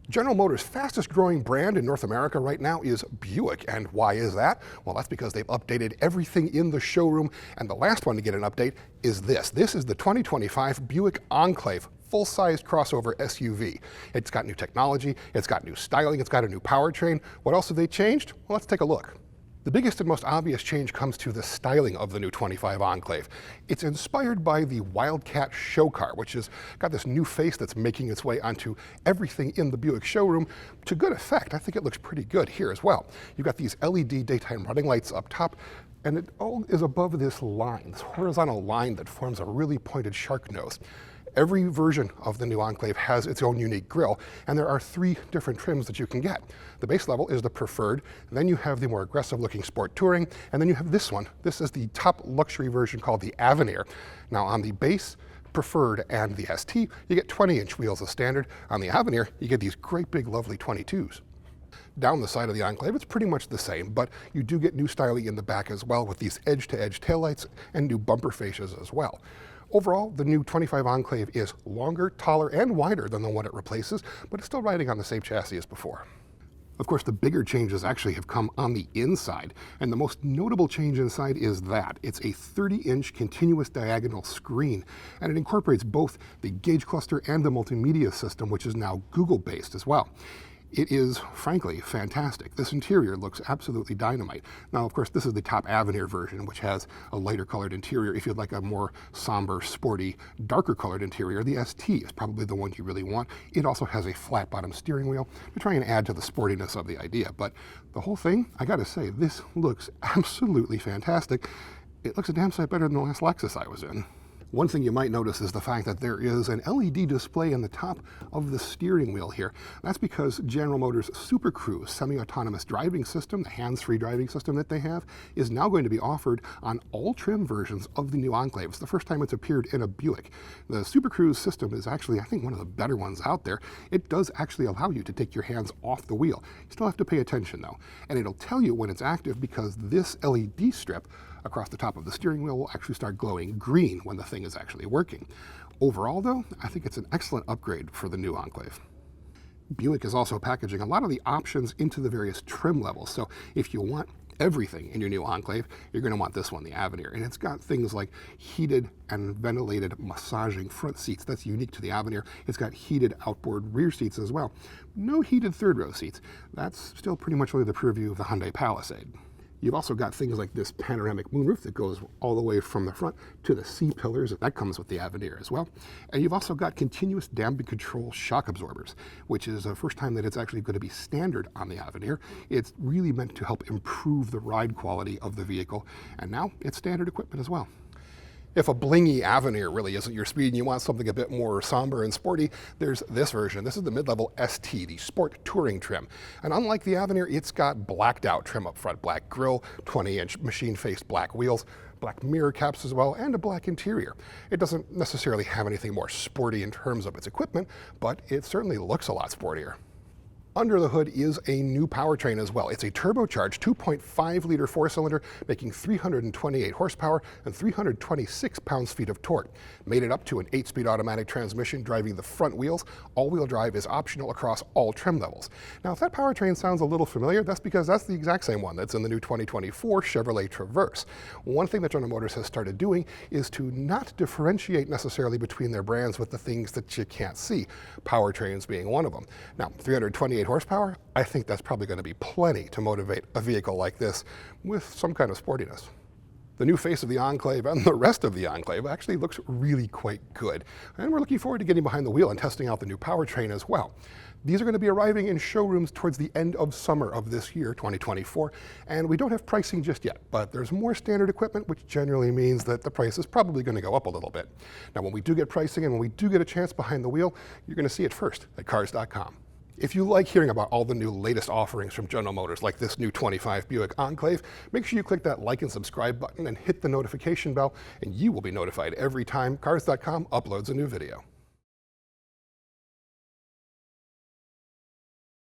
General Motors' fastest growing brand in North America right now is Buick. And why is that? Well, that's because they've updated everything in the showroom. And the last one to get an update is this. This is the 2025 Buick Enclave full-size crossover SUV. It's got new technology, it's got new styling, it's got a new powertrain. What else have they changed? Well, let's take a look. The biggest and most obvious change comes to the styling of the new 25 Enclave. It's inspired by the Wildcat show car, which has got this new face that's making its way onto everything in the Buick showroom to good effect. I think it looks pretty good here as well. You've got these LED daytime running lights up top, and it all is above this line, this horizontal line that forms a really pointed shark nose. Every version of the new Enclave has its own unique grille, and there are 3 different trims that you can get. The base level is the Preferred, then you have the more aggressive looking Sport Touring, and then you have this one. This is the top luxury version called the Avenir. Now on the base, Preferred, and the ST, you get 20-inch wheels as standard. On the Avenir, you get these great big lovely 22s. Down the side of the Enclave, it's pretty much the same, but you do get new styling in the back as well with these edge-to-edge taillights and new bumper fascias as well. Overall, the new 25 Enclave is longer, taller, and wider than the one it replaces, but it's still riding on the same chassis as before. Of course, the bigger changes actually have come on the inside, and the most notable change inside is that it's a 30-inch continuous diagonal screen, and it incorporates both the gauge cluster and the multimedia system, which is now Google-based as well. It is, frankly, fantastic. This interior looks absolutely dynamite. Now, of course, this is the top Avenir version, which has a lighter colored interior. If you'd like a more somber, sporty, darker colored interior, the ST is probably the one you really want. It also has a flat bottom steering wheel to try and add to the sportiness of the idea. But the whole thing, I gotta say, this looks absolutely fantastic. It looks a damn sight better than the last Lexus I was in. One thing you might notice is the fact that there is an LED display in the top of the steering wheel here. That's because General Motors' Super Cruise semi-autonomous driving system, the hands-free driving system that they have, is now going to be offered on all trim versions of the new Enclave. It's the first time it's appeared in a Buick. The Super Cruise system is actually, I think, one of the better ones out there. It does actually allow you to take your hands off the wheel. You still have to pay attention though, and it'll tell you when it's active because this LED strip across the top of the steering wheel will actually start glowing green when the thing is actually working. Overall though, I think it's an excellent upgrade for the new Enclave. Buick is also packaging a lot of the options into the various trim levels. So if you want everything in your new Enclave, you're going to want this one, the Avenir. And it's got things like heated and ventilated massaging front seats. That's unique to the Avenir. It's got heated outboard rear seats as well. No heated third row seats. That's still pretty much only the purview of the Hyundai Palisade. You've also got things like this panoramic moonroof that goes all the way from the front to the C-pillars. That comes with the Avenir as well. And you've also got continuous damping control shock absorbers, which is the first time that it's actually going to be standard on the Avenir. It's really meant to help improve the ride quality of the vehicle. And now it's standard equipment as well. If a blingy Avenir really isn't your speed and you want something a bit more somber and sporty, there's this version. This is the mid-level ST, the Sport Touring trim. And unlike the Avenir, it's got blacked out trim up front, black grille, 20-inch machine-faced black wheels, black mirror caps as well, and a black interior. It doesn't necessarily have anything more sporty in terms of its equipment, but it certainly looks a lot sportier. Under the hood is a new powertrain as well. It's a turbocharged 2.5-liter 4-cylinder making 328 horsepower and 326 pounds-feet of torque. Made it up to an 8-speed automatic transmission driving the front wheels. All-wheel drive is optional across all trim levels. Now, if that powertrain sounds a little familiar, that's because that's the exact same one that's in the new 2024 Chevrolet Traverse. One thing that General Motors has started doing is to not differentiate necessarily between their brands with the things that you can't see, powertrains being one of them. Now, 328 horsepower, I think that's probably going to be plenty to motivate a vehicle like this with some kind of sportiness. The new face of the Enclave and the rest of the Enclave actually looks really quite good. And we're looking forward to getting behind the wheel and testing out the new powertrain as well. These are going to be arriving in showrooms towards the end of summer of this year, 2024, and we don't have pricing just yet, but there's more standard equipment, which generally means that the price is probably going to go up a little bit. Now, when we do get pricing and when we do get a chance behind the wheel, you're going to see it first at Cars.com. If you like hearing about all the new latest offerings from General Motors, like this new 25 Buick Enclave, make sure you click that like and subscribe button and hit the notification bell, and you will be notified every time Cars.com uploads a new video.